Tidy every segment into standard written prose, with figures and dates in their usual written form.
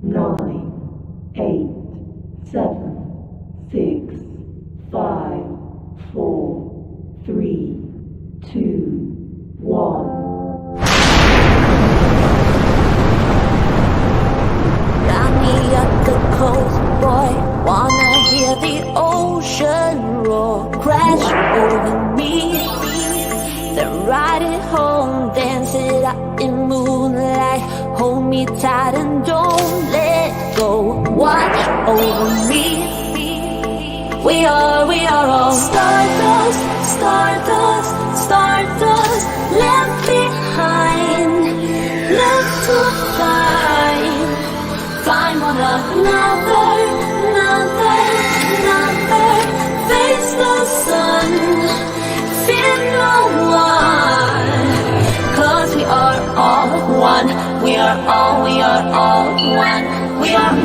9, 8, 7, 6, 5, 4, 3, 2, 1. Got me up the coast, boy. Wanna hear the ocean roar crash over me. Then ride it home, dance it out in moonlight. Hold me tight and don't let go. Watch over me. We are all stardust, stardust, stardust. Left behind, left to find one another, face the sun, fear no one, 'cause we are all one, we are all one, we are all one, we are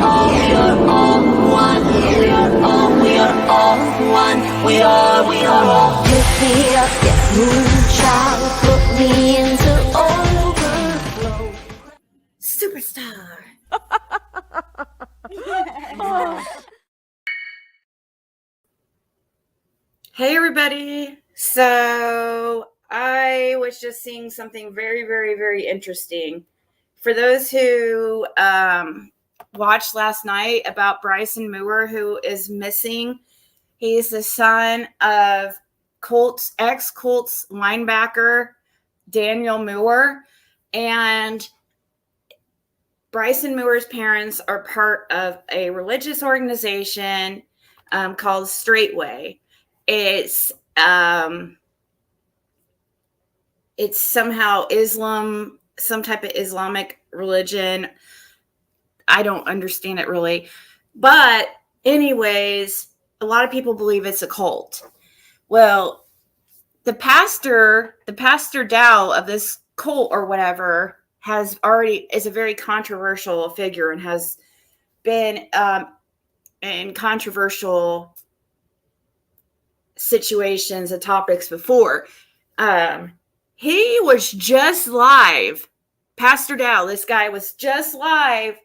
all one, we are all. Lift me up, get moonshine, put me into overflow. Superstar. Hey everybody. So I was just seeing something very, very, very interesting. For those who watched last night about Bryson Muir, who is missing, he's the son of ex-Colts linebacker Daniel Muir, and Bryson Muir's parents are part of a religious organization called Straightway. It's somehow Islam, some type of Islamic religion. I don't understand it really. But anyways, a lot of people believe it's a cult. Well, the pastor Dowell of this cult or whatever is a very controversial figure and has been in controversial situations and topics before. He was just live. Pastor Dowell, this guy was just live,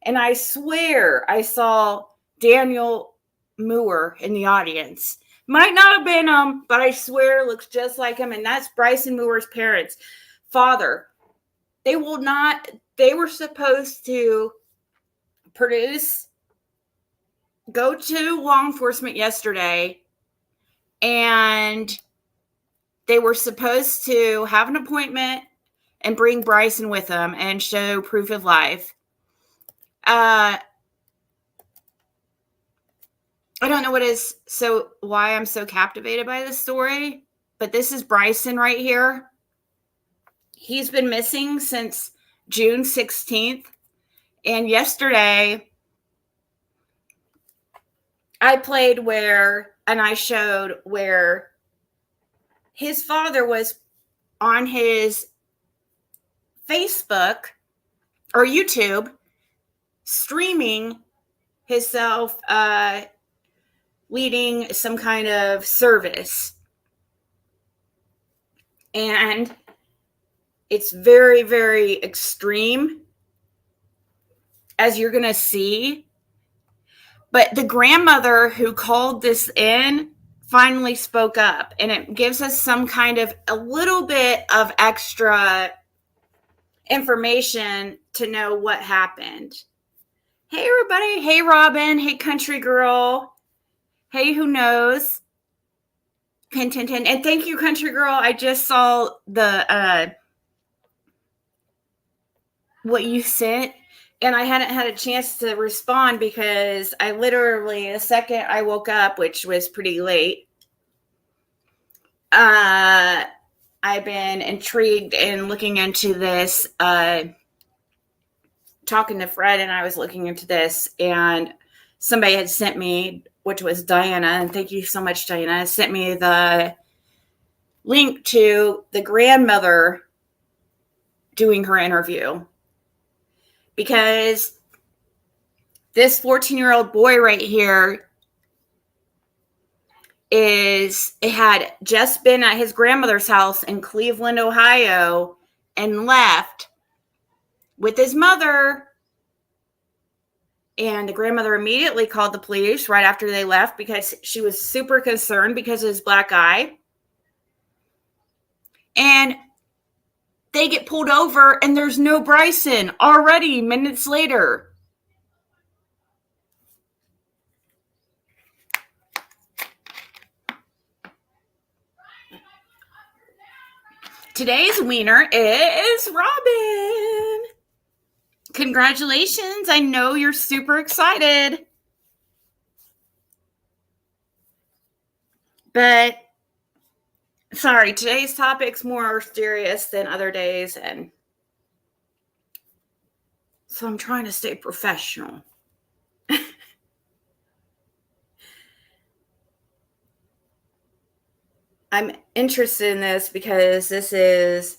and I swear I saw Daniel Muir in the audience. Might not have been him, but I swear it looks just like him, and that's Bryson Muir's parents. Father. They were supposed to go to law enforcement yesterday, and they were supposed to have an appointment and bring Bryson with them and show proof of life. I don't know why I'm so captivated by this story, but this is Bryson right here. He's been missing since June 16th. And yesterday, I played I showed where his father was on his Facebook or YouTube streaming himself leading some kind of service. And it's very, very extreme, as you're going to see. But the grandmother who called this in finally spoke up, and it gives us a little bit of extra information to know what happened. Hey, everybody. Hey, Robin. Hey, country girl. Hey, who knows? And thank you, country girl. I just saw the what you sent, and I hadn't had a chance to respond because I literally, the second I woke up, which was pretty late, I've been intrigued in looking into this, talking to Fred, and I was looking into this, and somebody had sent me, which was Diana, and thank you so much, Diana, sent me the link to the grandmother doing her interview. Because this 14-year-old boy right here had just been at his grandmother's house in Cleveland, Ohio, and left with his mother And the grandmother immediately called the police right after they left because she was super concerned because of his black eye. And they get pulled over and there's no Bryson already minutes later. Today's wiener is Robin. Congratulations. I know you're super excited. But sorry, today's topic's more serious than other days, and so I'm trying to stay professional. I'm interested in this because this is,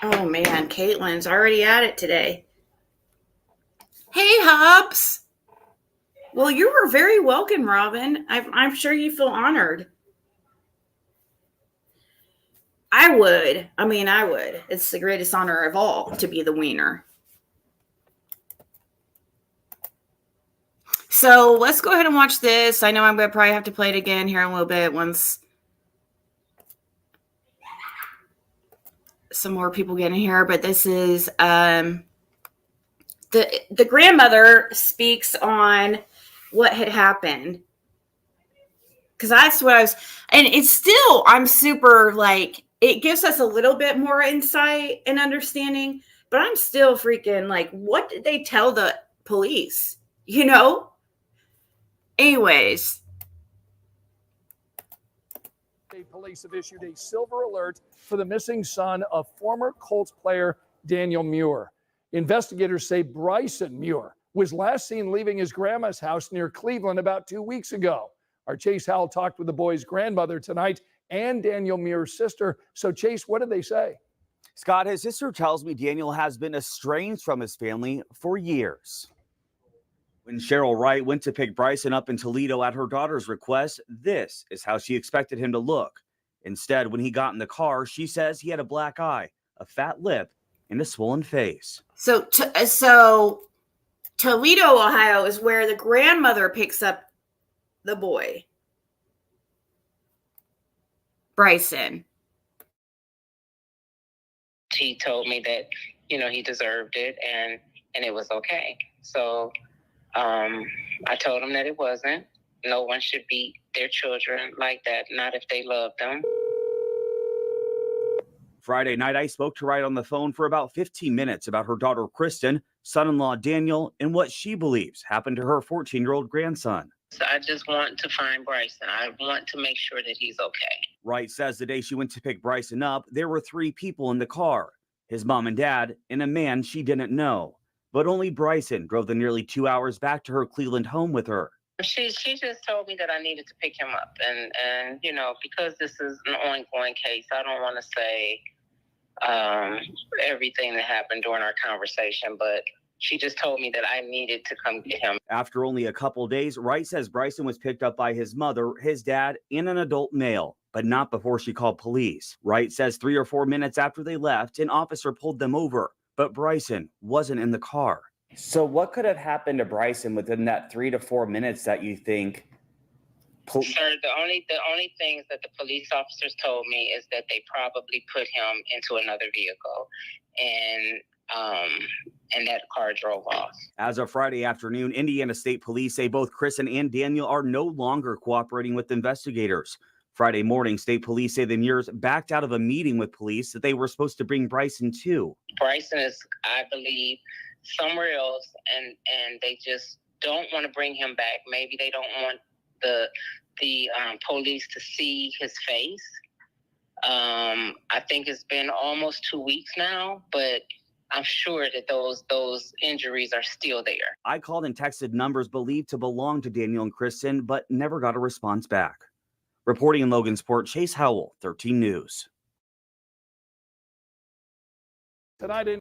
oh man, Caitlin's already at it today. Hey, Hubs. Well, you were very welcome, Robin. I'm sure you feel honored. I would. It's the greatest honor of all to be the wiener. So let's go ahead and watch this. I know I'm going to probably have to play it again here in a little bit once some more people get in here. But this is the grandmother speaks on what had happened. Because that's what I was, and it's still, I'm super like, it gives us a little bit more insight and understanding, but I'm still freaking like, what did they tell the police? You know? Anyways. Police have issued a silver alert for the missing son of former Colts player Daniel Muir. Investigators say Bryson Muir was last seen leaving his grandma's house near Cleveland about 2 weeks ago. Our Chase Howell talked with the boy's grandmother tonight and Daniel Muir's sister. So, Chase, what did they say? Scott, his sister tells me Daniel has been estranged from his family for years. When Cheryl Wright went to pick Bryson up in Toledo at her daughter's request, this is how she expected him to look. Instead, when he got in the car, she says he had a black eye, a fat lip, and a swollen face. So Toledo, Ohio is where the grandmother picks up the boy, Bryson. He told me that, he deserved it and it was okay. So I told him that it wasn't. No one should beat their children like that, not if they love them. Friday night, I spoke to Wright on the phone for about 15 minutes about her daughter, Kristen, son-in-law, Daniel, and what she believes happened to her 14-year-old grandson. So I just want to find Bryson. I want to make sure that he's okay. Wright says the day she went to pick Bryson up, there were 3 people in the car, his mom and dad, and a man she didn't know. But only Bryson drove the nearly 2 hours back to her Cleveland home with her. She just told me that I needed to pick him up. And because this is an ongoing case, I don't want to say everything that happened during our conversation, but she just told me that I needed to come get him. After only a couple days, Wright says Bryson was picked up by his mother, his dad, and an adult male, but not before she called police. Wright says 3 or 4 minutes after they left, an officer pulled them over, but Bryson wasn't in the car. So what could have happened to Bryson within that 3 to 4 minutes that you think? Sir, the only things that the police officers told me is that they probably put him into another vehicle, and that car drove off. As of Friday afternoon, Indiana State Police say both Kristen and Daniel are no longer cooperating with investigators. Friday morning, state police say the Muirs backed out of a meeting with police that they were supposed to bring Bryson to. Bryson is, I believe, somewhere else, and they just don't want to bring him back. Maybe they don't want the police to see his face. I think it's been almost 2 weeks now, but I'm sure that those injuries are still there. I called and texted numbers believed to belong to Daniel and Kristen, but never got a response back. Reporting in Logansport, Chase Howell, 13 News. Tonight in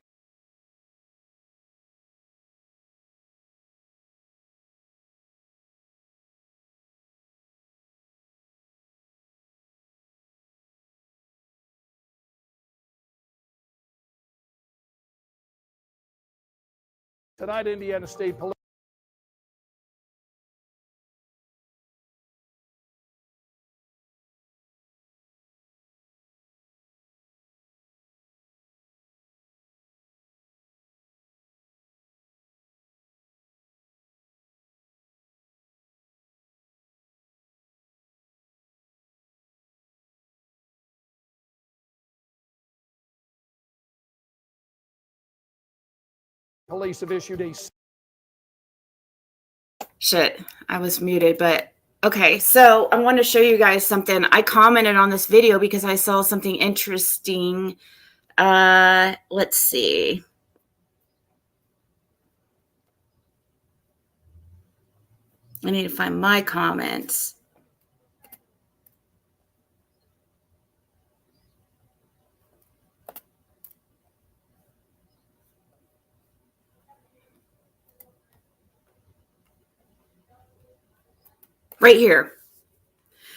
Tonight, Indiana State police have issued a... Shit, I was muted, but okay. So I want to show you guys something. I commented on this video because I saw something interesting. Let's see. I need to find my comments. Right here.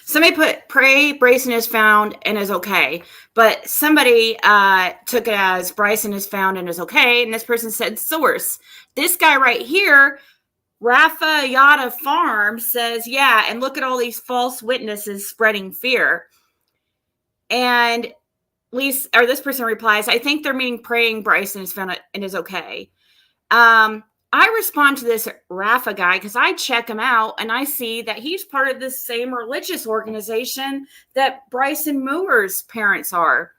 Somebody put pray Bryson is found and is okay, but somebody took it as Bryson is found and is okay, and this person said source. This guy right here, Rafa Yada Farm, says, yeah, and look at all these false witnesses spreading fear. And this person replies, I think they're meaning praying Bryson is found and is okay. I respond to this Rafa guy because I check him out and I see that he's part of the same religious organization that Bryson Muir's parents are.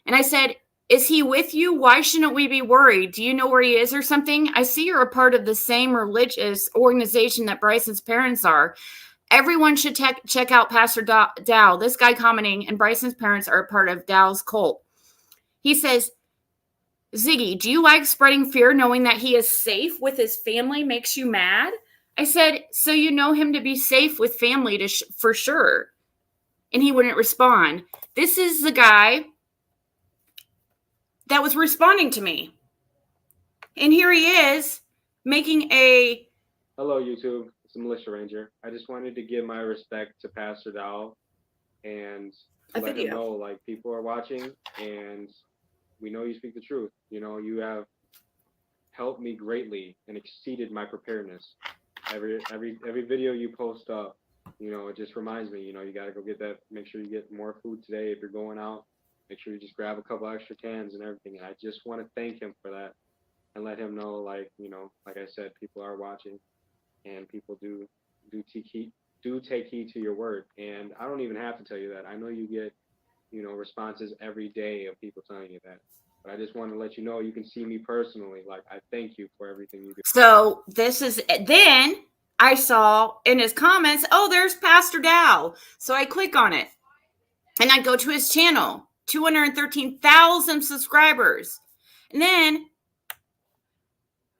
And I said, is he with you? Why shouldn't we be worried? Do you know where he is or something? I see you're a part of the same religious organization that Bryson's parents are. Everyone should check out Pastor Dowell. This guy commenting, and Bryson's parents are a part of Dowell's cult. He says, Ziggy, do you like spreading fear knowing that he is safe with his family makes you mad? I said, so you know him to be safe with family for sure. And he wouldn't respond. This is the guy that was responding to me. And here he is making a... Hello, YouTube. It's the Militia Ranger. I just wanted to give my respect to Pastor Dowell and to let him know, like, people are watching and we know you speak the truth. You know, you have helped me greatly and exceeded my preparedness. Every video you post up, you know, it just reminds me, you know, you got to go get that. Make sure you get more food today. If you're going out, make sure you just grab a couple extra cans and everything. And I just want to thank him for that and let him know, like, you know, like I said, people are watching and people do take heed to your word. And I don't even have to tell you that. I know you get, you know, responses every day of people telling you that. But I just want to let you know you can see me personally. Like, I thank you for everything you do. So this is, then I saw in his comments, oh, there's Pastor Dowell. So I click on it and I go to his channel, 213,000 subscribers. And then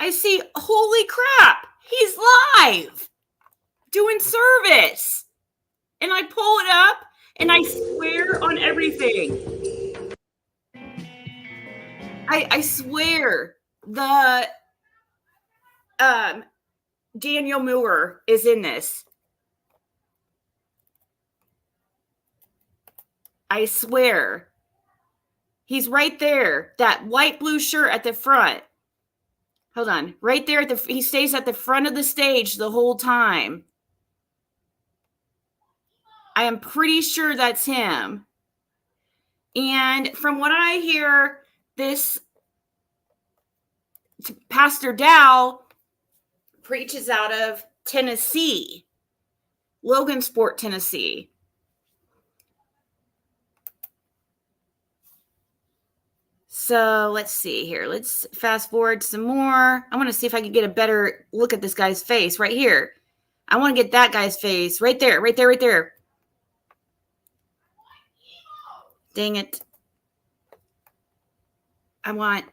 I see, holy crap, he's live doing service. And I pull it up and I swear on everything. I swear the Daniel Muir is in this. I swear. He's right there. That light blue shirt at the front. Hold on. Right there he stays at the front of the stage the whole time. I am pretty sure that's him. And from what I hear, this Pastor Dowell preaches out of Tennessee, Logansport, Tennessee. So let's see here. Let's fast forward some more. I want to see if I can get a better look at this guy's face right here. I want to get that guy's face right there, right there, right there. Dang it. I want...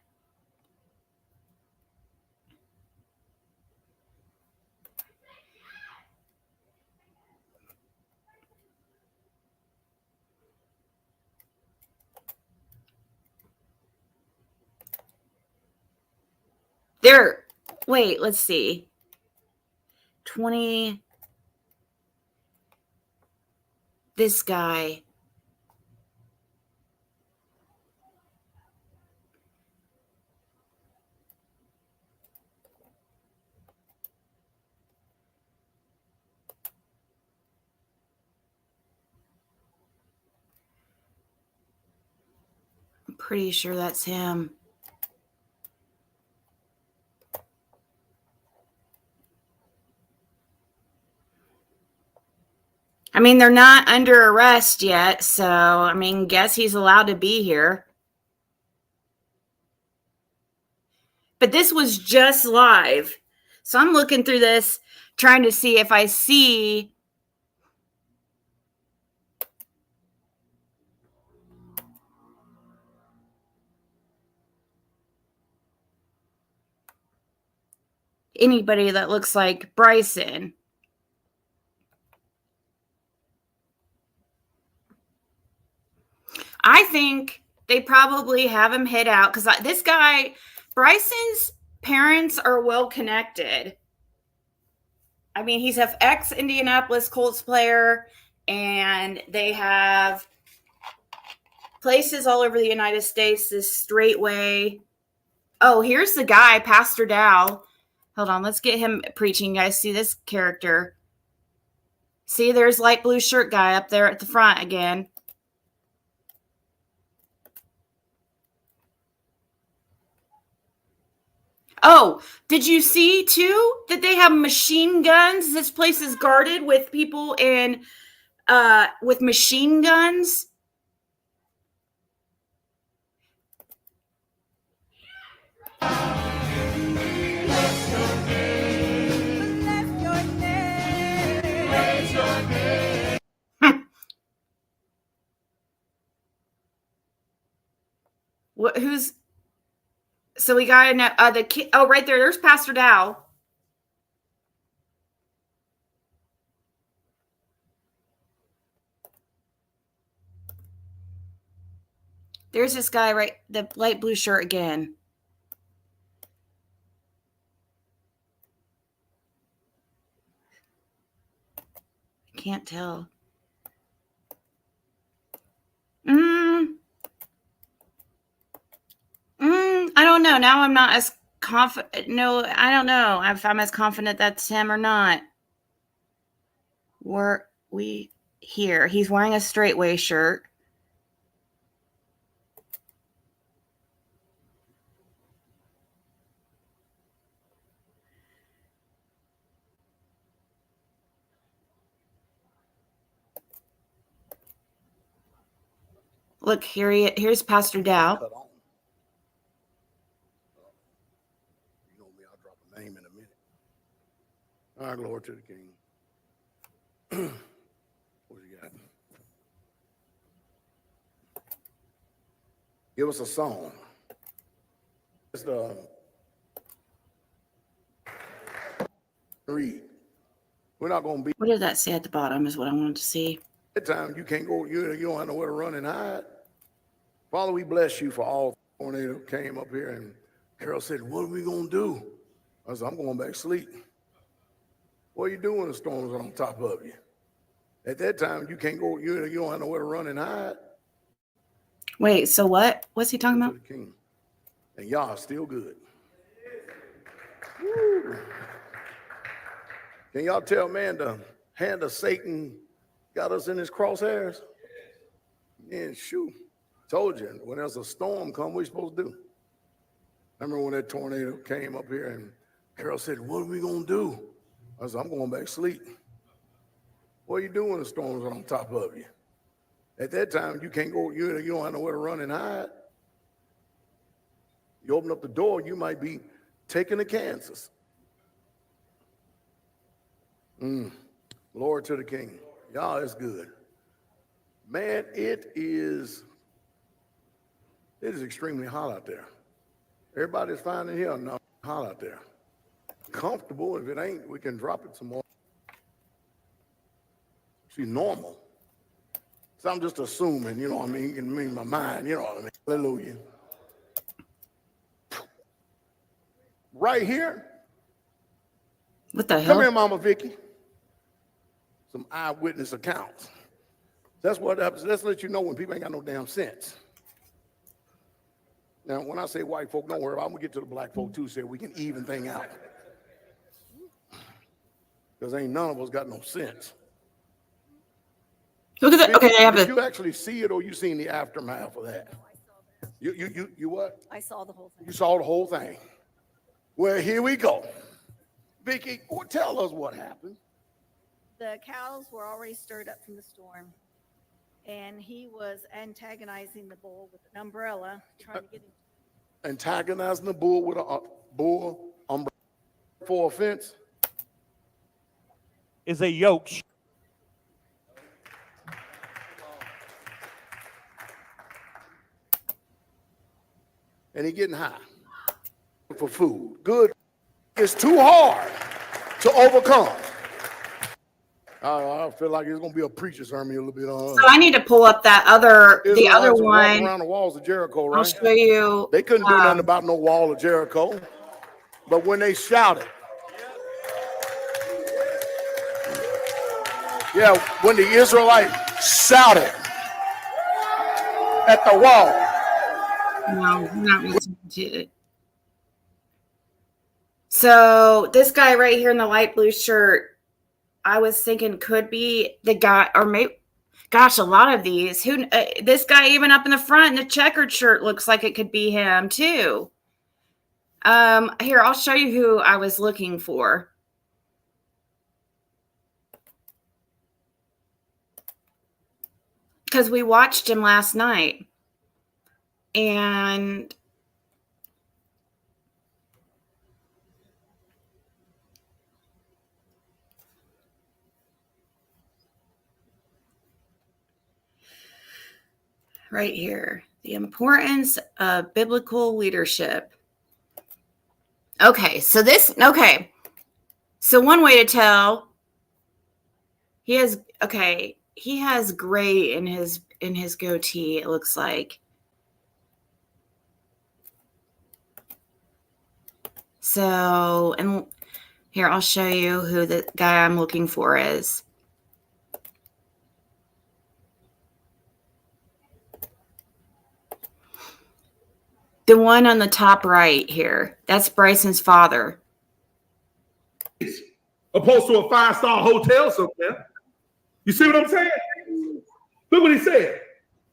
There. Wait, let's see. 20. This guy. I'm pretty sure that's him. I mean, they're not under arrest yet, so, I mean, guess he's allowed to be here. But this was just live. So I'm looking through this, trying to see if I see anybody that looks like Bryson. I think they probably have him hid out because this guy, Bryson's parents are well connected. I mean, he's an ex-Indianapolis Colts player, and they have places all over the United States, this straightway. Oh, here's the guy, Pastor Dowell. Hold on, let's get him preaching. You guys see this character? See, there's light blue shirt guy up there at the front again. Oh, did you see too that they have machine guns? This place is guarded with people in with machine guns. What? Who's? So we got the kid. Oh, right there. There's Pastor Dowell. There's this guy, right? The light blue shirt again. I can't tell. I don't know. Now I'm not as confident. No, I don't know if I'm as confident that's him or not. We here? He's wearing a straightway shirt. Look, here's Pastor Dowell. You know me, I'll drop a name in a minute. All right, glory to the King. What you got? Give us a song. It's the read. We're not going to be. What did that say at the bottom is what I wanted to see. That time you can't go, you don't have nowhere to run and hide. Father, we bless you for all tornado came up here, and Carol said, what are we going to do? I said, I'm going back to sleep. What are you doing when the storms are on top of you? At that time, you can't go, you don't have nowhere to run and hide. Wait, so what? What's he talking about? The King. And y'all are still good. Woo. Can y'all tell, man, the hand of Satan got us in his crosshairs? Yeah, shoot. Told you, when there's a storm come, what are you supposed to do? I remember when that tornado came up here, and Carol said, what are we going to do? I said, I'm going back to sleep. What are you doing when the storms are on top of you? At that time, you can't go, you don't have nowhere to run and hide. You open up the door, you might be taken to Kansas. Glory to the King. Y'all, it's good. Man, it is extremely hot out there. Everybody's fine in here. No, hot out there. Comfortable. If it ain't, we can drop it some more. See, normal. So I'm just assuming, you know what I mean? You can mean my mind, you know what I mean? Hallelujah. Right here. What the hell? Come here, Mama Vicky. Some eyewitness accounts. That's what happens. Let's let you know when people ain't got no damn sense. Now, when I say white folk, don't worry about it. I'm going to get to the black folk, too, so we can even thing out. Because ain't none of us got no sense. Look at that. Okay, I have Did you actually see it, or you seen the aftermath of that? You what? I saw the whole thing. You saw the whole thing. Well, here we go. Vicky, tell us what happened. The cows were already stirred up from the storm, and he was antagonizing the bull with an umbrella, trying to get him. Antagonizing the bull with a bull umbrella for offense is a yoke. And he getting high for food. Good. It's too hard to overcome. I feel like it's gonna be a preacher's sermon a little bit. So I need to pull up that the other one around the walls of Jericho, right? I'll show you. They couldn't do nothing about no wall of Jericho, but when they shouted, yeah, when the Israelites shouted at the wall. No, I'm not listening to it. So this guy right here in the light blue shirt, I was thinking could be the guy, or maybe, gosh, a lot of these. This guy even up in the front in the checkered shirt looks like it could be him too. Here, I'll show you who I was looking for. Because we watched him last night. And right here, the importance of biblical leadership. Okay, so so one way to tell, he has gray in his goatee, it looks like. So, and here, I'll show you who the guy I'm looking for is. The one on the top right here, that's Bryson's father. Opposed to a 5-star hotel somewhere. You see what I'm saying? Look what he said.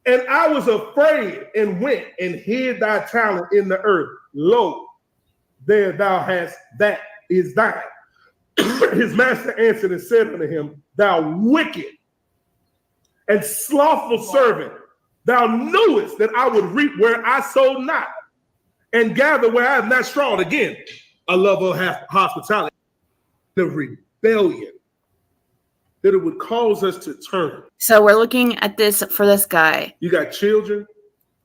And I was afraid and went and hid thy talent in the earth. Lo, there thou hast, that is thine. His master answered and said unto him, thou wicked and slothful servant, thou knewest that I would reap where I sowed not, and gather where I have not strawed. Again, a love of hospitality, the rebellion, that it would cause us to turn. So we're looking at this for this guy. You got children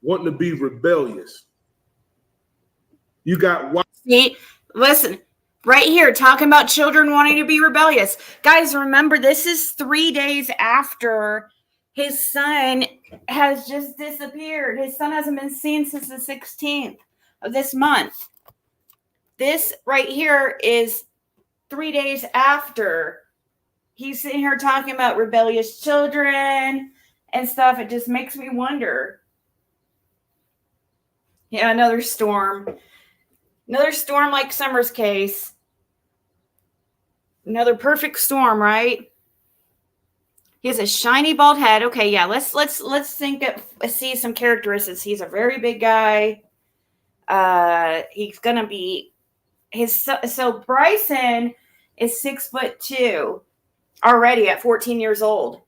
wanting to be rebellious. You got see, listen, right here, talking about children wanting to be rebellious. Guys, remember, this is 3 days after his son has just disappeared. His son hasn't been seen since the 16th of this month. This right here is 3 days after. He's sitting here talking about rebellious children and stuff. It just makes me wonder. Yeah, another storm. Another storm like Summer's case. Another perfect storm, right? He has a shiny bald head. Okay, yeah, let's see some characteristics. He's a very big guy. He's gonna be so Bryson is 6'2" already at 14 years old.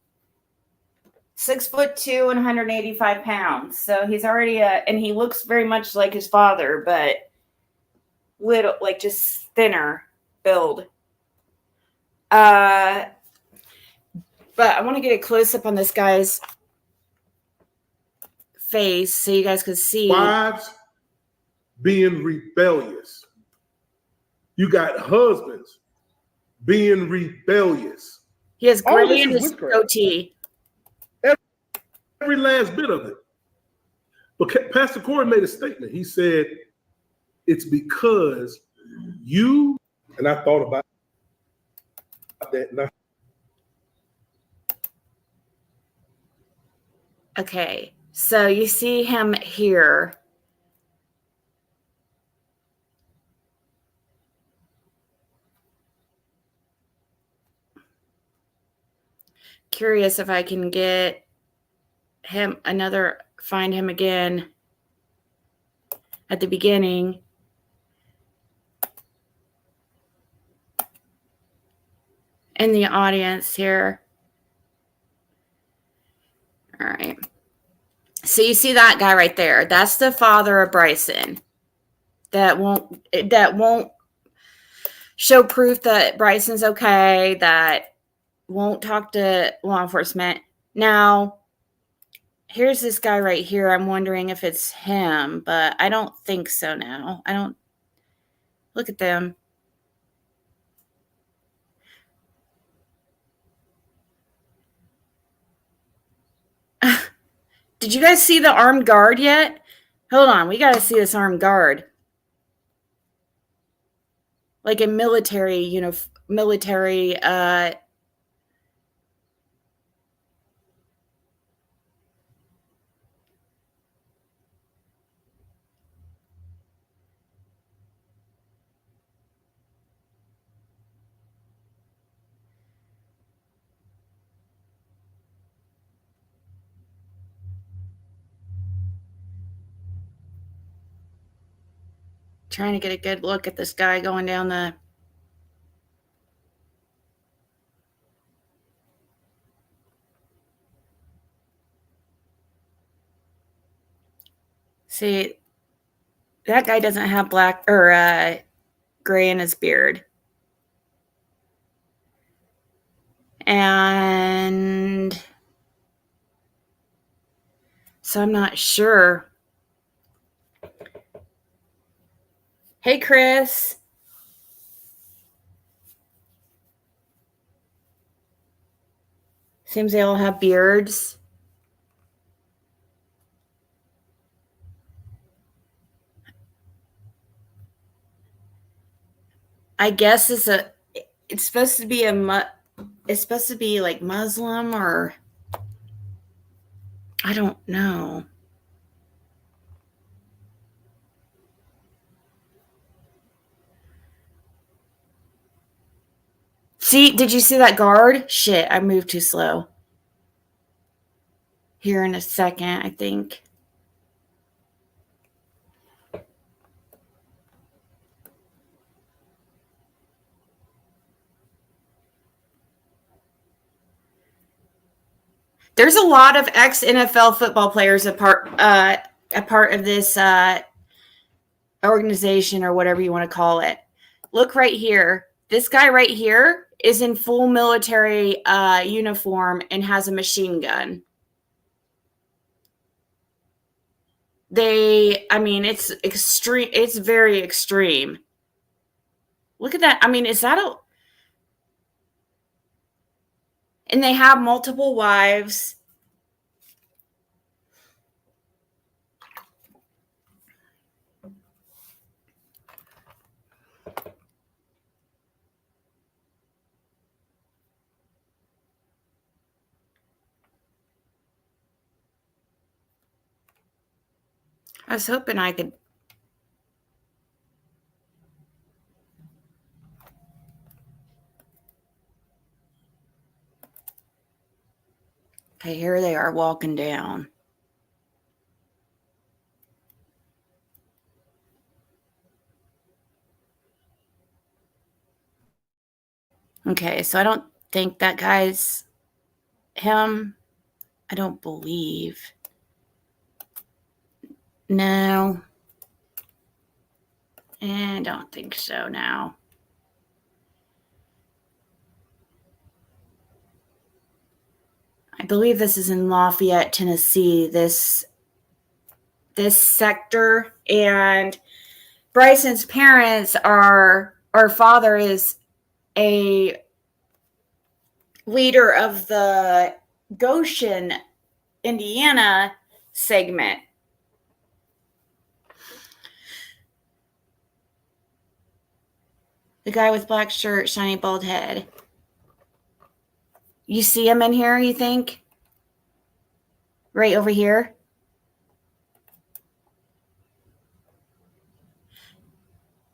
6'2" and 185 pounds. So he's already and he looks very much like his father, but little, like just thinner build. But I want to get a close up on this guy's face so you guys can see. Wives being rebellious. You got husbands being rebellious. He has gray in his goatee. Every last bit of it. But Pastor Corey made a statement. He said, it's because you, and I thought about that. Okay, so you see him here. Curious if I can get him find him again. at the beginning. In the audience here. All right. So you see that guy right there. That's the father of Bryson. That won't show proof that Bryson's okay, that won't talk to law enforcement. Now, here's this guy right here. I'm wondering if it's him, but I don't think so now. I don't. Look at them. Did you guys see the armed guard yet? Hold on. We got to see this armed guard. Like in military, trying to get a good look at this guy going down the. See, that guy doesn't have black or gray in his beard. And so I'm not sure. Hey, Chris. Seems they all have beards. I guess it's supposed to be it's supposed to be like Muslim, or I don't know. See, did you see that guard? Shit, I moved too slow. Here in a second, I think. There's a lot of ex-NFL football players a part of this organization, or whatever you want to call it. Look right here. This guy right here is in full military uniform and has a machine gun. It's extreme. It's very extreme. Look at that. I mean, is that a... And they have multiple wives. I was hoping I could... Okay, here they are walking down. Okay, so I don't think that guy's him. I don't believe. No. I don't think so now. I believe this is in Lafayette, Tennessee, this sector. And Bryson's parents our father is a leader of the Goshen, Indiana segment. The guy with black shirt, shiny bald head. You see him in here, you think? Right over here?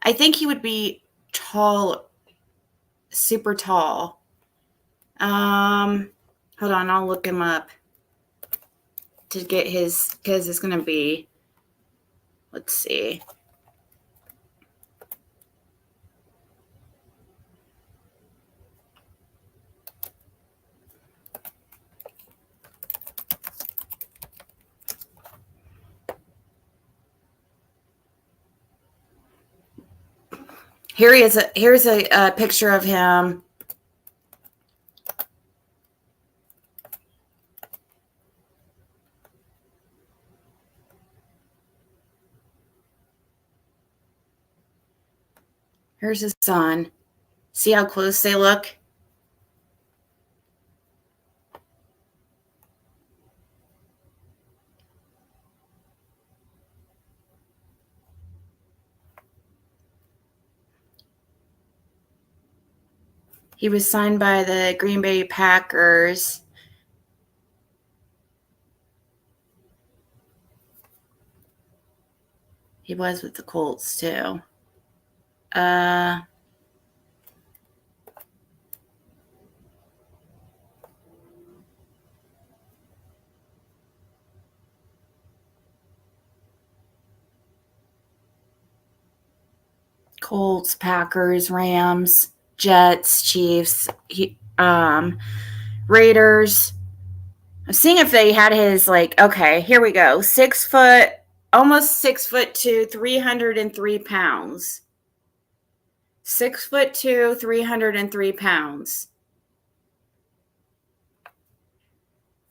I think he would be tall, super tall. Hold on, I'll look him up to get his, because it's going to be... Let's see. Here he is. Here's a picture of him. Here's his son. See how close they look? He was signed by the Green Bay Packers. He was with the Colts too. Colts, Packers, Rams, Jets, Chiefs, Raiders. I'm seeing if they had his, like, okay, here we go. 6 foot, almost 6'2", 303 pounds. 6'2", 303 pounds.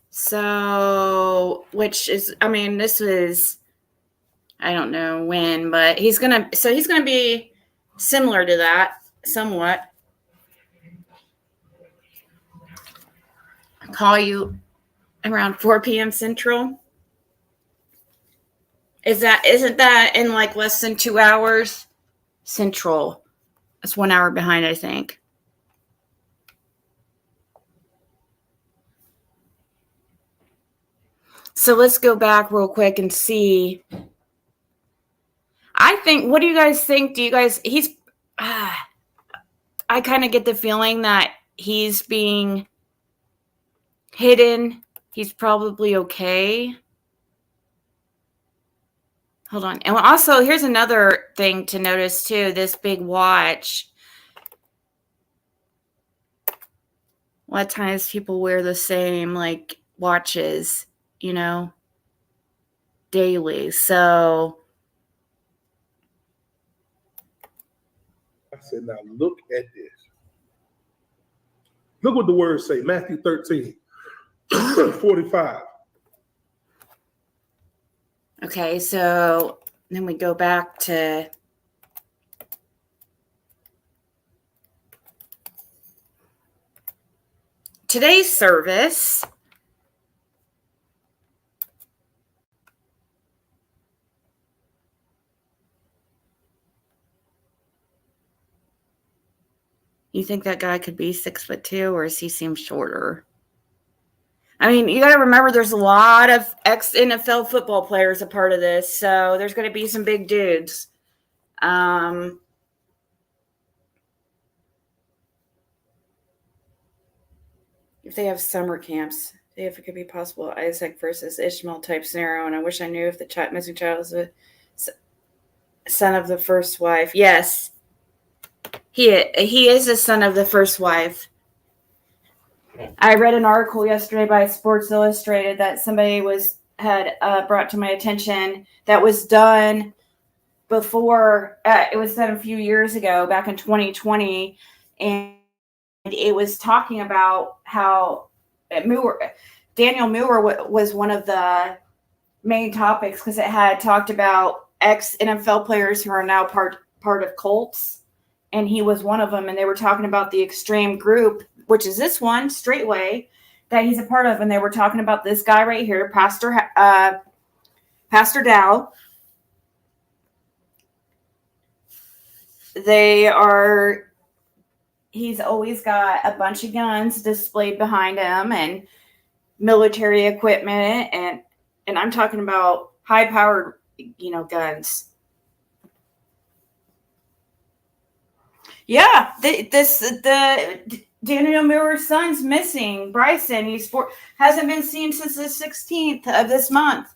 So, which is, I mean, this was, I don't know when, but he's going to be similar to that somewhat. I'll call you around 4 p.m. Central. Isn't that in like less than 2 hours? Central. That's 1 hour behind, I think. So let's go back real quick and see. I think, what do you guys think? I kind of get the feeling that he's being hidden. He's probably okay. Hold on. And also, here's another thing to notice too. This big watch. A lot of times people wear the same like watches, you know, daily. So I said, now look at this. Look what the words say, Matthew 13, 45. okay, so then we go back to today's service. You think that guy could be 6'2", or does he seem shorter? I mean, you got to remember there's a lot of ex-NFL football players a part of this, so there's going to be some big dudes. If they have summer camps, if it could be possible, Isaac versus Ishmael type scenario, and I wish I knew if the missing child was a son of the first wife. Yes, he is a son of the first wife. I read an article yesterday by Sports Illustrated that somebody had brought to my attention that was done before. It was done a few years ago, back in 2020, and it was talking about how Daniel Muir was one of the main topics because it had talked about ex-NFL players who are now part of Colts, and he was one of them, and they were talking about the extreme group, which is this one, Straightway, that he's a part of. And they were talking about this guy right here, Pastor Dowell. He's always got a bunch of guns displayed behind him and military equipment. And I'm talking about high-powered, guns. Yeah, the Daniel Muir's son's missing. Bryson, hasn't been seen since the 16th of this month.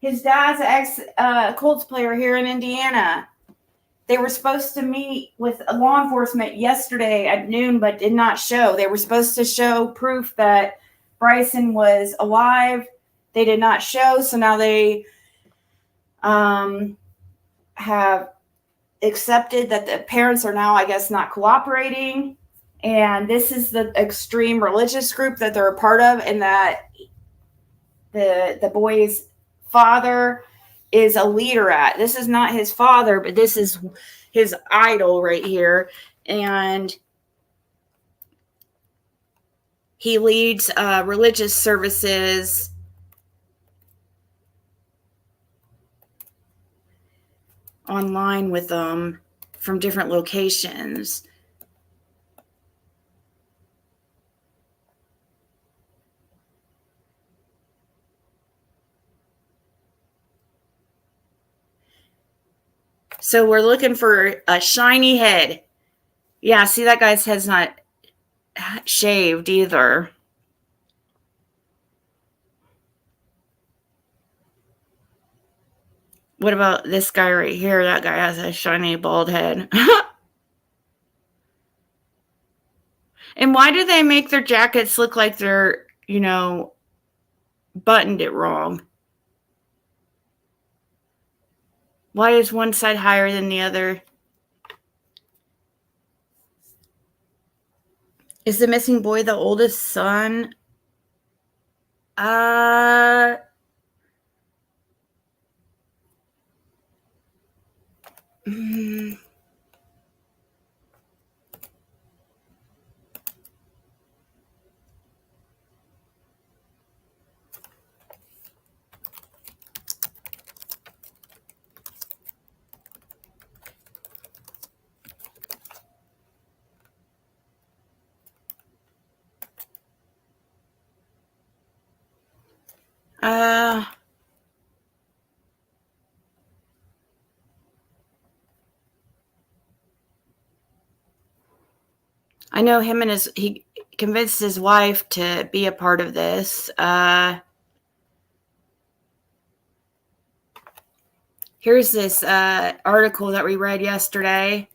His dad's an Colts player here in Indiana. They were supposed to meet with law enforcement yesterday at noon, but did not show. They were supposed to show proof that Bryson was alive. They did not show, so now they have accepted that the parents are now, I guess, not cooperating. And this is the extreme religious group that they're a part of, and that the boy's father is a leader at. This is not his father, but this is his idol right here. And he leads religious services online with them from different locations. So we're looking for a shiny head. Yeah, see, that guy's head's not shaved either. What about this guy right here? That guy has a shiny bald head. And why do they make their jackets look like they're, buttoned it wrong? Why is one side higher than the other? Is the missing boy the oldest son? I know him and he convinced his wife to be a part of this. Here's this article that we read yesterday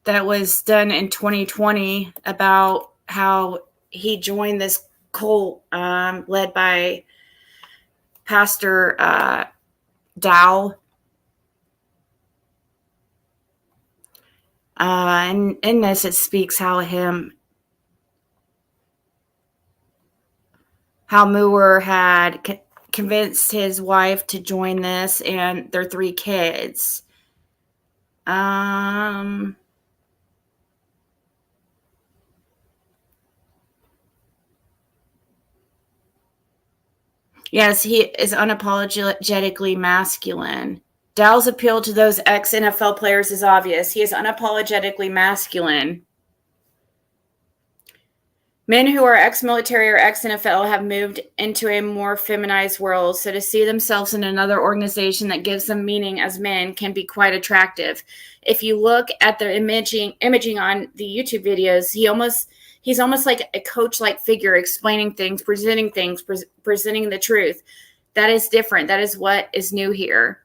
that was done in 2020 about how he joined this cult led by Pastor Dowell. And in this, it speaks how Muir had convinced his wife to join this and their 3 kids. Yes, he is unapologetically masculine. Dowell's appeal to those ex-NFL players is obvious. He is unapologetically masculine. Men who are ex-military or ex-NFL have moved into a more feminized world, so to see themselves in another organization that gives them meaning as men can be quite attractive. If you look at the imaging on the YouTube videos, he's almost like a coach-like figure, explaining things, presenting the truth. That is different. That is what is new here.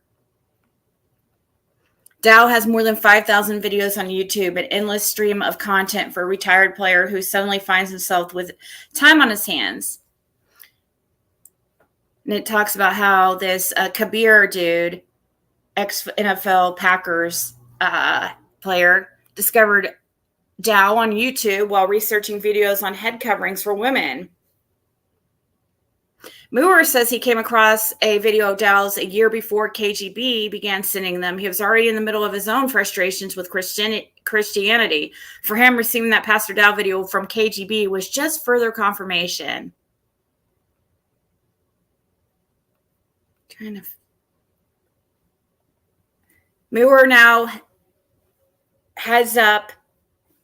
Dowell has more than 5,000 videos on YouTube, an endless stream of content for a retired player who suddenly finds himself with time on his hands. And it talks about how this Kabir dude, ex-NFL Packers player, discovered Dowell on YouTube while researching videos on head coverings for women. Muir says he came across a video of Dowell's a year before KGB began sending them. He was already in the middle of his own frustrations with Christianity. For him, receiving that Pastor Dowell video from KGB was just further confirmation. Muir now heads up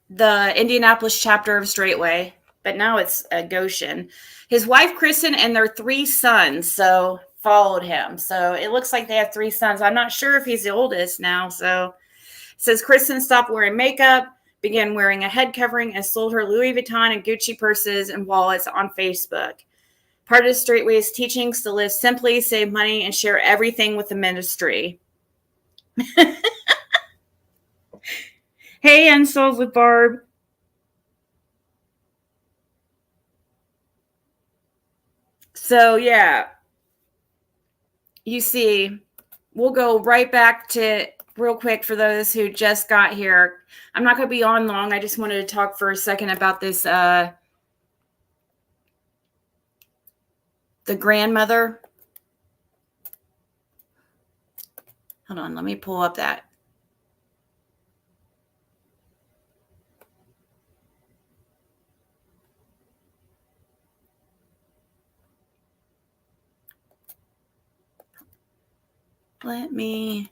the Indianapolis chapter of Straightway, but now it's Goshen. His wife, Kristen, and their 3 sons followed him. So it looks like they have 3 sons. I'm not sure if he's the oldest now. So it says Kristen stopped wearing makeup, began wearing a head covering, and sold her Louis Vuitton and Gucci purses and wallets on Facebook. Part of the Straightway's teachings to live simply, save money, and share everything with the ministry. Hey, Unsolved with Barb. So, yeah. You see, we'll go right back to real quick for those who just got here. I'm not going to be on long. I just wanted to talk for a second about this, the grandmother. Hold on, let me pull up that. Let me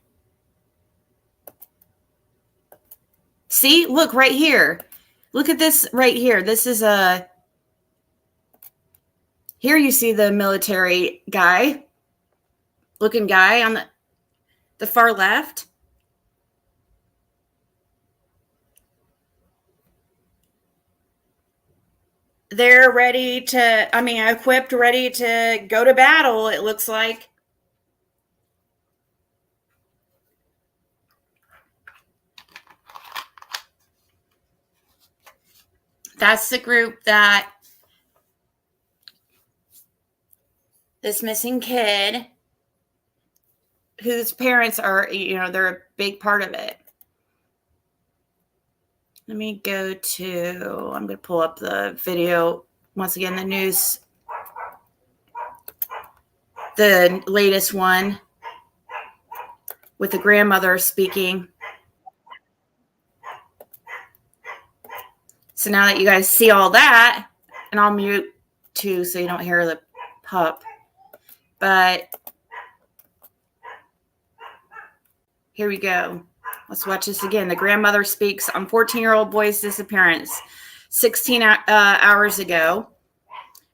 see. Look right here. Look at this right here. This is a. Here you see the military guy, looking guy on the far left. They're ready to. Equipped, ready to go to battle. It looks like. That's the group that this missing kid, whose parents are, they're a big part of it. Let me go to, I'm going to pull up the video. Once again, the news, the latest one with the grandmother speaking. So now that you guys see all that, and I'll mute too so you don't hear the pup. But here we go. Let's watch this again. The grandmother speaks on 14-year-old boy's disappearance 16 hours ago.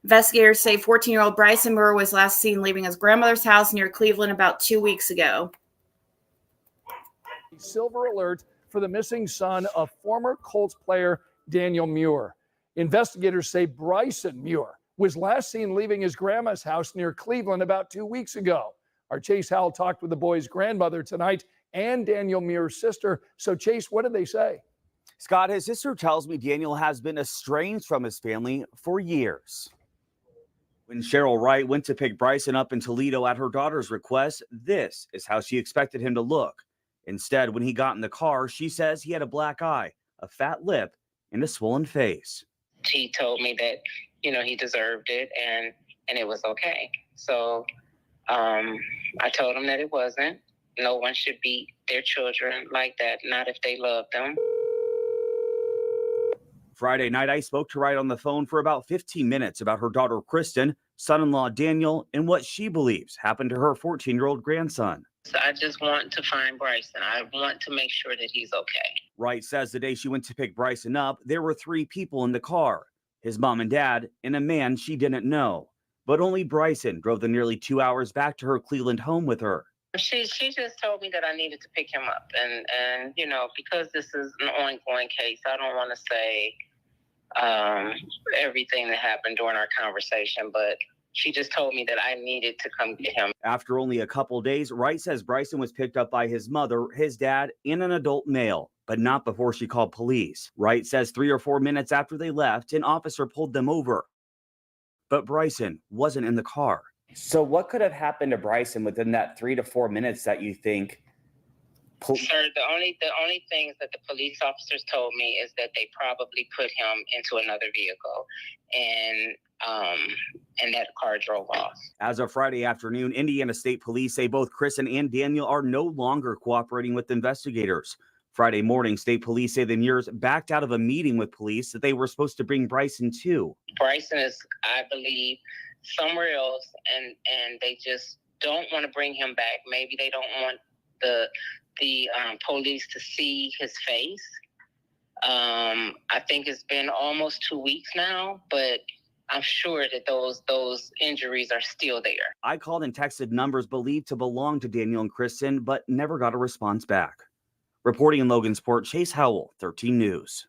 Investigators say 14-year-old Bryson Muir was last seen leaving his grandmother's house near Cleveland about 2 weeks ago. Silver alert for the missing son of former Colts player Daniel Muir. Investigators say Bryson Muir was last seen leaving his grandma's house near Cleveland about 2 weeks ago. Our Chase Howell talked with the boy's grandmother tonight and Daniel Muir's sister. So, Chase, what did they say? Scott, his sister tells me Daniel has been estranged from his family for years. When Cheryl Wright went to pick Bryson up in Toledo at her daughter's request, this is how she expected him to look. Instead, when he got in the car, she says he had a black eye, a fat lip, and a swollen face. He told me that, he deserved it and it was okay. So I told him that it wasn't. No one should beat their children like that, not if they love them. Friday night, I spoke to Wright on the phone for about 15 minutes about her daughter, Kristen, son-in-law, Daniel, and what she believes happened to her 14-year-old grandson. So I just want to find Bryson. I want to make sure that he's okay. Wright says the day she went to pick Bryson up, there were 3 people in the car, his mom and dad, and a man she didn't know. But only Bryson drove the nearly 2 hours back to her Cleveland home with her. She just told me that I needed to pick him up. And because this is an ongoing case, I don't want to say everything that happened during our conversation, but she just told me that I needed to come get him. After only a couple days, Wright says Bryson was picked up by his mother, his dad, and an adult male, but not before she called police. Wright says 3 or 4 minutes after they left, an officer pulled them over. But Bryson wasn't in the car. So what could have happened to Bryson within that 3 to 4 minutes that you think? Sir, the only things that the police officers told me is that they probably put him into another vehicle, and that car drove off. As of Friday afternoon, Indiana State Police say both Kristen and Daniel are no longer cooperating with investigators. Friday morning, state police say the Muirs backed out of a meeting with police that they were supposed to bring Bryson to. Bryson is, I believe, somewhere else, and they just don't want to bring him back. Maybe they don't want the police to see his face. I think it's been almost 2 weeks now, but I'm sure that those injuries are still there. I called and texted numbers believed to belong to Daniel and Kristen, but never got a response back. Reporting in Logansport, Chase Howell, 13 News.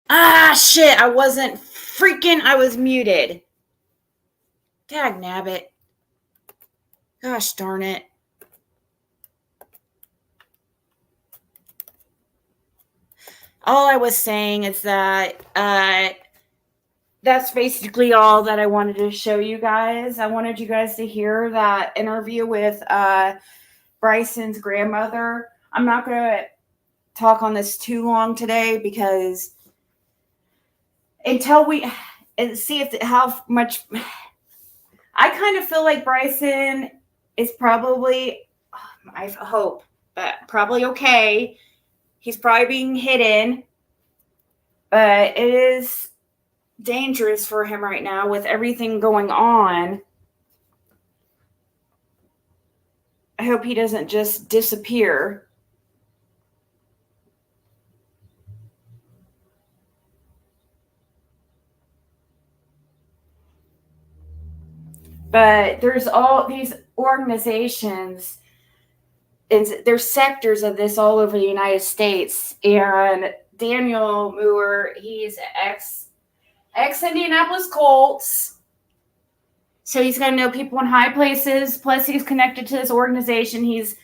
Ah, shit. I was muted. Dag nabbit. Gosh darn it. All I was saying is that that's basically all that I wanted to show you guys. I wanted you guys to hear that interview with Bryson's grandmother. I'm not going to talk on this too long today because until we see how much I kind of feel like Bryson is probably, I hope, but probably okay. He's probably being hidden, but it is dangerous for him right now with everything going on. I hope he doesn't just disappear. But there's all these organizations, and there's sectors of this all over the United States. And Daniel Muir, he's ex-Indianapolis Colts. So he's going to know people in high places. Plus, he's connected to this organization. He's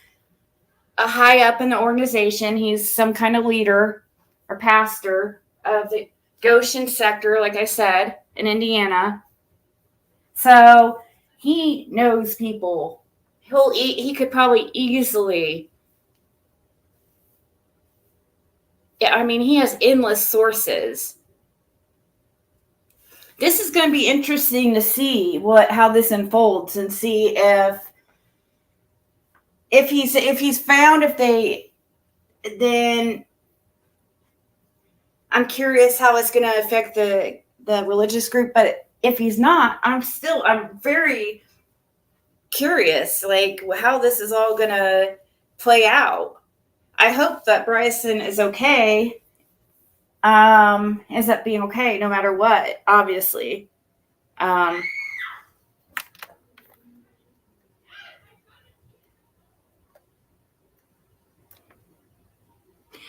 a high up in the organization. He's some kind of leader or pastor of the Goshen sector, like I said, in Indiana. So he knows people. He could probably easily. Yeah, I mean, he has endless sources. This is going to be interesting to see how this unfolds and see if he's found, then I'm curious how it's going to affect the religious group. But if he's not, I'm very curious, like how this is all going to play out. I hope that Bryson is okay. Ends up being okay no matter what, obviously. I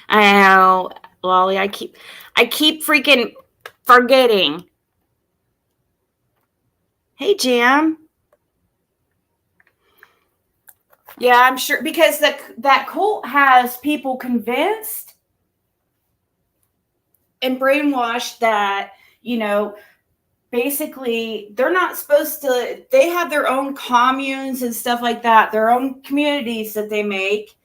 know, Lolly, I keep freaking forgetting. Hey, Jam. Yeah, I'm sure, because that cult has people convinced and brainwashed that, basically they're not supposed to, they have their own communes and stuff like that, their own communities that they make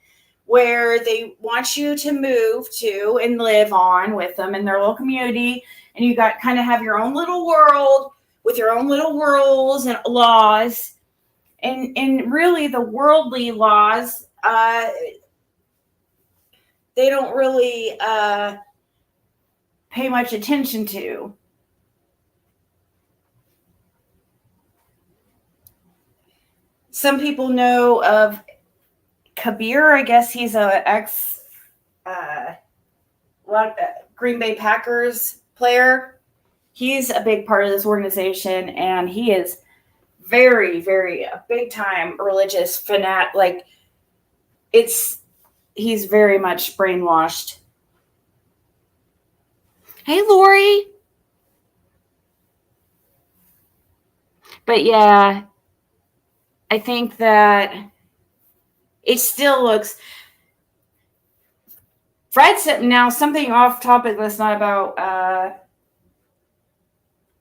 where they want you to move to and live on with them in their little community. And you got kind of have your own little world with your own little rules and laws. And really the worldly laws, they don't really pay much attention to. Some people know of Kabir. I guess he's a Green Bay Packers player. He's a big part of this organization, and he is very, very a big time religious fanatic. Like he's very much brainwashed. Hey, Lori. But yeah, I think that it still looks. Fred said, now something off topic that's not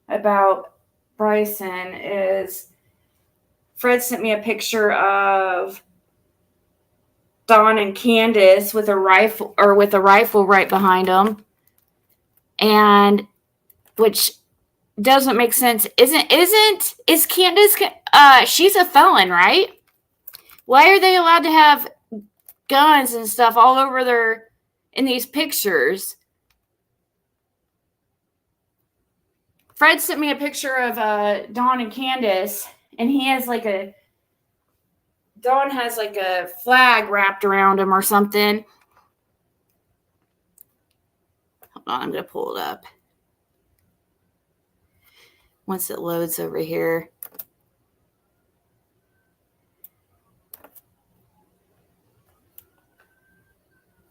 about Bryson is Fred sent me a picture of Don and Candace with a rifle right behind them, and which doesn't make sense. Is Candace? She's a felon, right? Why are they allowed to have guns and stuff all over in these pictures? Fred sent me a picture of Don and Candace, and he has Don has like a flag wrapped around him or something. Hold on, I'm going to pull it up. Once it loads over here.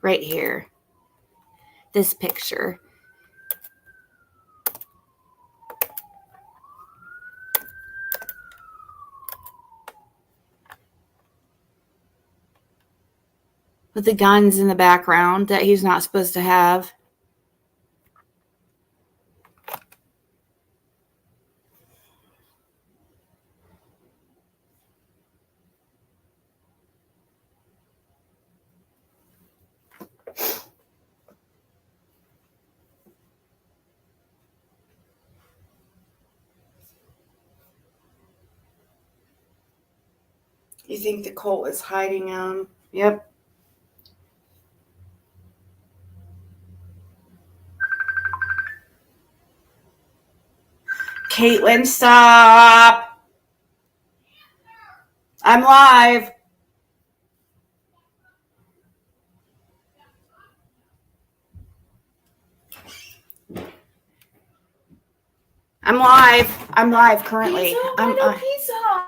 Right here. This picture. with the guns in the background that he's not supposed to have. You think the cult is hiding him? Yep. Caitlin, stop. I'm live. I'm live. I'm live currently. Pizza.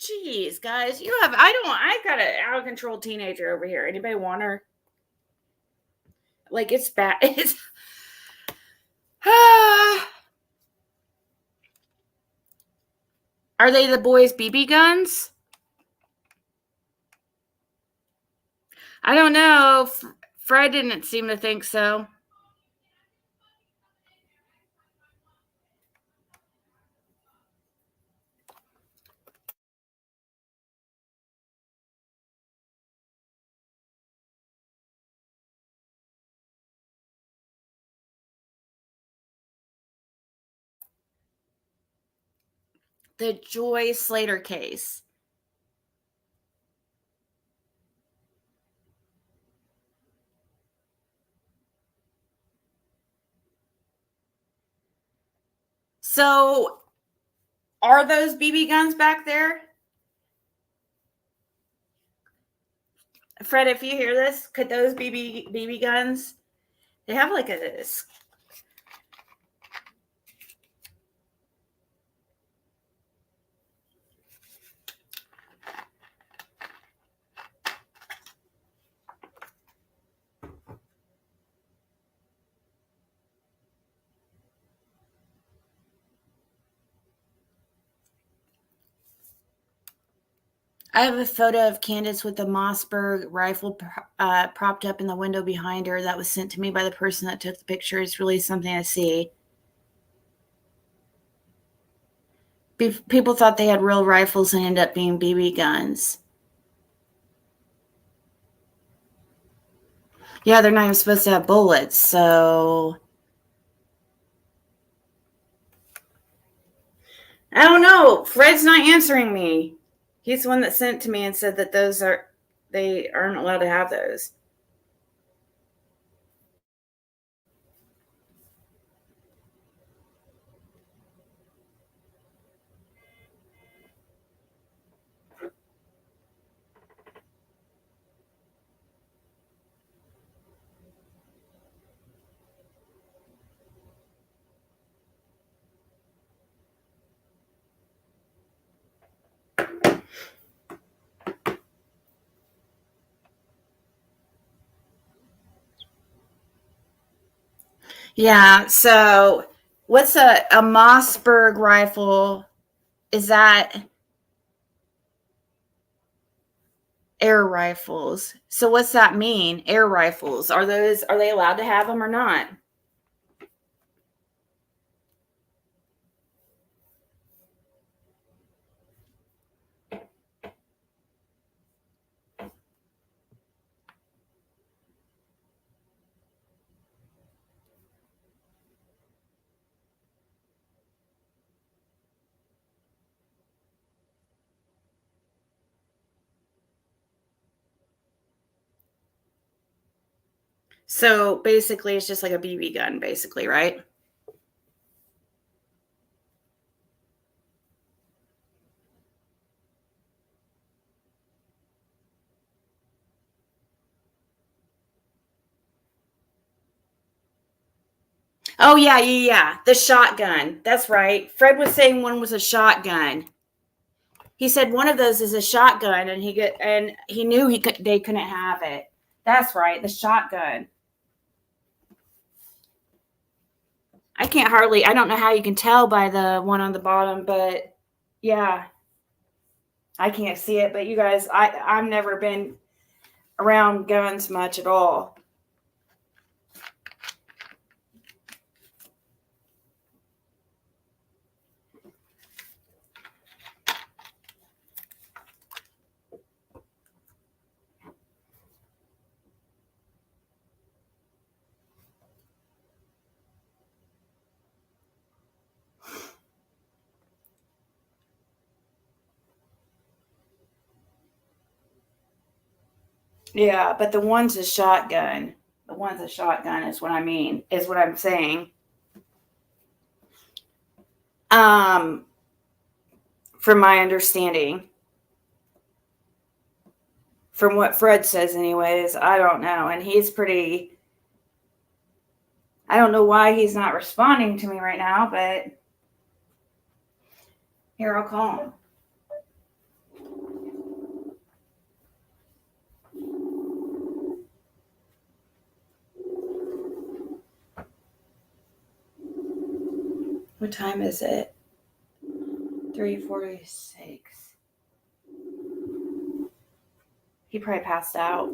Jeez, guys, I got an out of control teenager over here. Anybody want her? Like, it's bad. It's Are they the boys' BB guns? I don't know. Fred didn't seem to think so. The Joy Slater case. So, are those BB guns back there? Fred, if you hear this, could those BB guns? They have like a. I have a photo of Candace with the Mossberg rifle propped up in the window behind her that was sent to me by the person that took the picture. It's really something to see. People thought they had real rifles and ended up being BB guns. Yeah, they're not even supposed to have bullets, so I don't know. Fred's not answering me. He's the one that sent it to me and said that they aren't allowed to have those. Yeah, so what's a Mossberg rifle? Is that air rifles? So what's that mean? Air rifles. Are they allowed to have them or not? So basically it's just like a BB gun, basically, right? Oh, yeah. The shotgun. That's right. Fred was saying one was a shotgun. He said one of those is a shotgun, and he knew they couldn't have it. That's right, the shotgun. I don't know how you can tell by the one on the bottom, but yeah, I can't see it. But you guys, I've never been around guns much at all. Yeah, but the one's a shotgun. The one's a shotgun is what I mean, is what I'm saying. From my understanding. From what Fred says anyways, I don't know. And I don't know why he's not responding to me right now, but here, I'll call him. What time is it? 3:46. He probably passed out.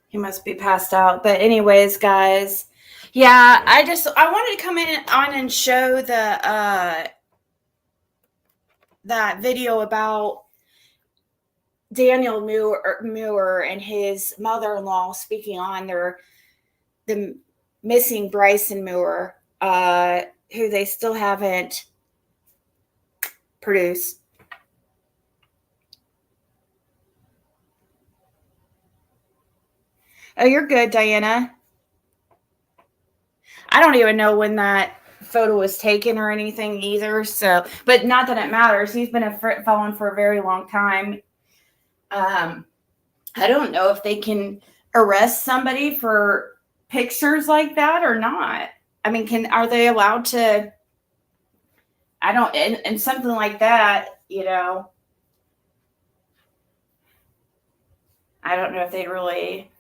He must be passed out. But anyways, guys, yeah, I wanted to come on and show that video about Daniel Muir and his mother-in-law speaking on the missing Bryson Muir, who they still haven't produced. Oh, you're good, Diana. I don't even know when that photo was taken or anything either. So, but not that it matters. He's been a felon for a very long time. I don't know if they can arrest somebody for pictures like that or not. I mean, are they allowed to? I don't, and something like that, you know. I don't know if they really.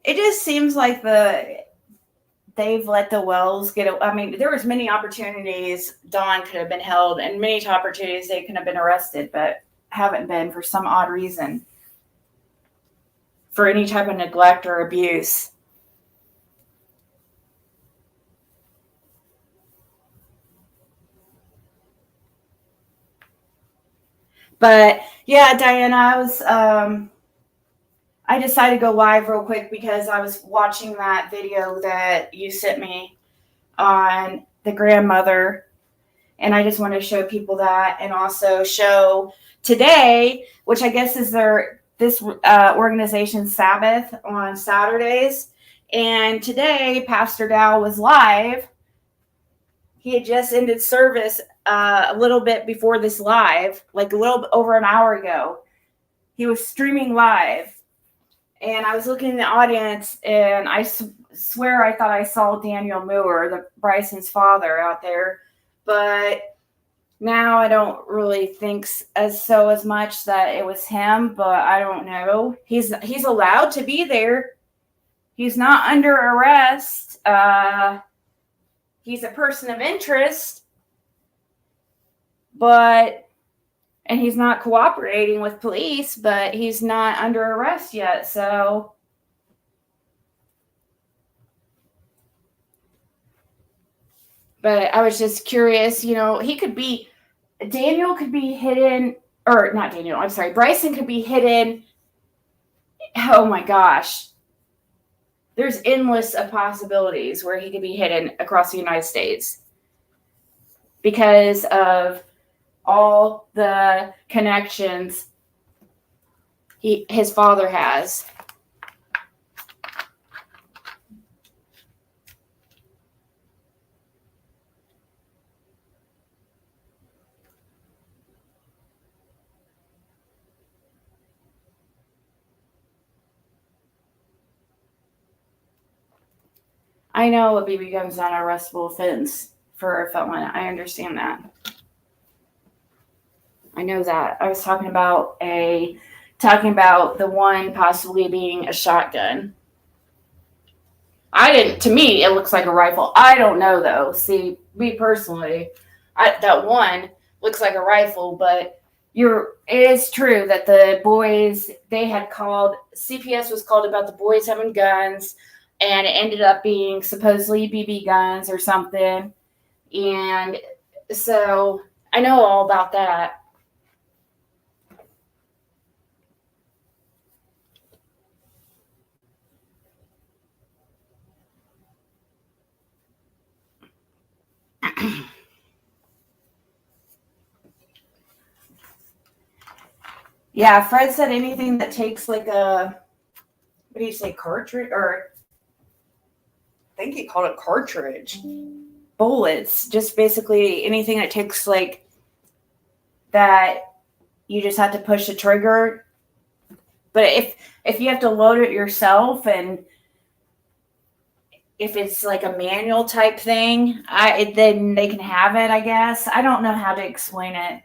It just seems like they've let the Wells get. I mean, there was many opportunities Dawn could have been held, and many opportunities they could have been arrested, but haven't been for some odd reason. For any type of neglect or abuse. But yeah, Diana, I decided to go live real quick because I was watching that video that you sent me on the grandmother, and I just want to show people that, and also show today, which I guess is this organization's Sabbath on Saturdays, and today Pastor Dowell was live. He had just ended service a little bit before this live, like a little over an hour ago. He was streaming live. And I was looking in the audience, and I swear I thought I saw Daniel Muir, Bryson's father, out there. But now I don't really think as much that it was him, but I don't know. He's allowed to be there. He's not under arrest. He's a person of interest, and he's not cooperating with police, but he's not under arrest yet. So, but I was just curious, Daniel could be hidden, or not Daniel, I'm sorry, Bryson could be hidden. Oh my gosh. There's endless of possibilities where he could be hidden across the United States because of all the connections his father has. I know a BB gun's not an arrestable offense for a felon. I understand that. I know that. I was talking about the one possibly being a shotgun. To me, it looks like a rifle. I don't know though. See, me personally, that one looks like a rifle, but it is true that the boys, CPS was called about the boys having guns, and it ended up being supposedly BB guns or something. And so I know all about that. Yeah, Fred said anything that takes like what do you say, cartridge? Or I think he called it cartridge. Bullets. Just basically anything that takes like that you just have to push the trigger. But if you have to load it yourself, and if it's like a manual type thing, then they can have it, I guess. I don't know how to explain it.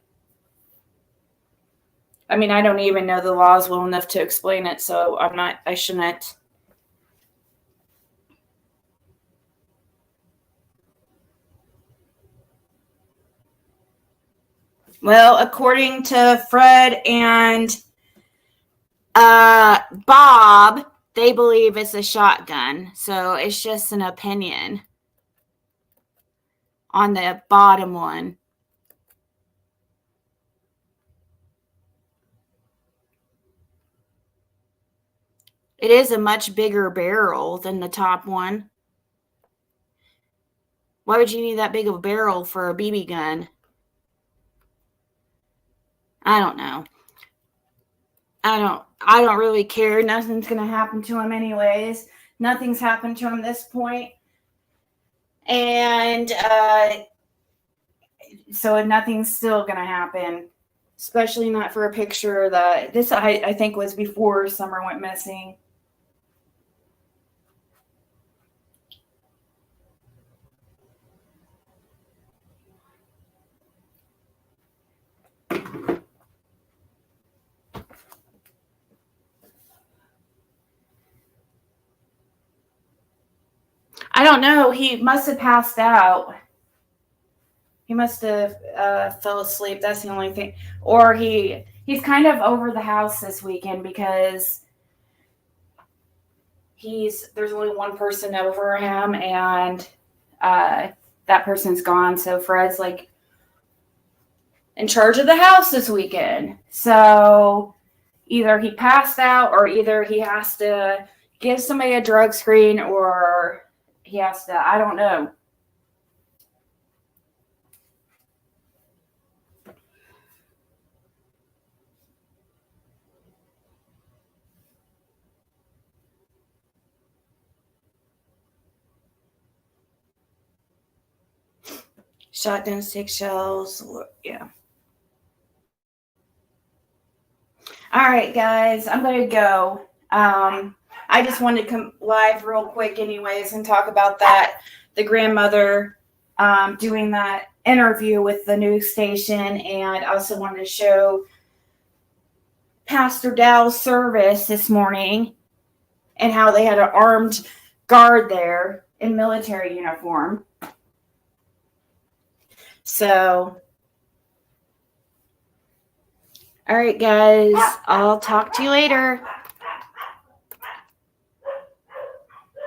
I mean, I don't even know the laws well enough to explain it, so I shouldn't. Well, according to Fred and Bob, they believe it's a shotgun. So it's just an opinion on the bottom one. It is a much bigger barrel than the top one. Why would you need that big of a barrel for a BB gun? I don't know. I don't really care. Nothing's going to happen to him anyways. Nothing's happened to him this point. And so nothing's still going to happen, especially not for a picture that this, I think, was before Summer went missing. I don't know. He must have passed out. He must have fell asleep. That's the only thing. Or he's kind of over the house this weekend because there's only one person over him, and that person's gone. So Fred's like in charge of the house this weekend. So either he passed out, or either he has to give somebody a drug screen, or he has to, I don't know. Shotgun, 6 shells. Yeah. All right, guys, I'm going to go. I just wanted to come live real quick anyways and talk about that. The grandmother doing that interview with the news station, and also wanted to show Pastor Dowell's service this morning and how they had an armed guard there in military uniform. So, all right, guys, I'll talk to you later.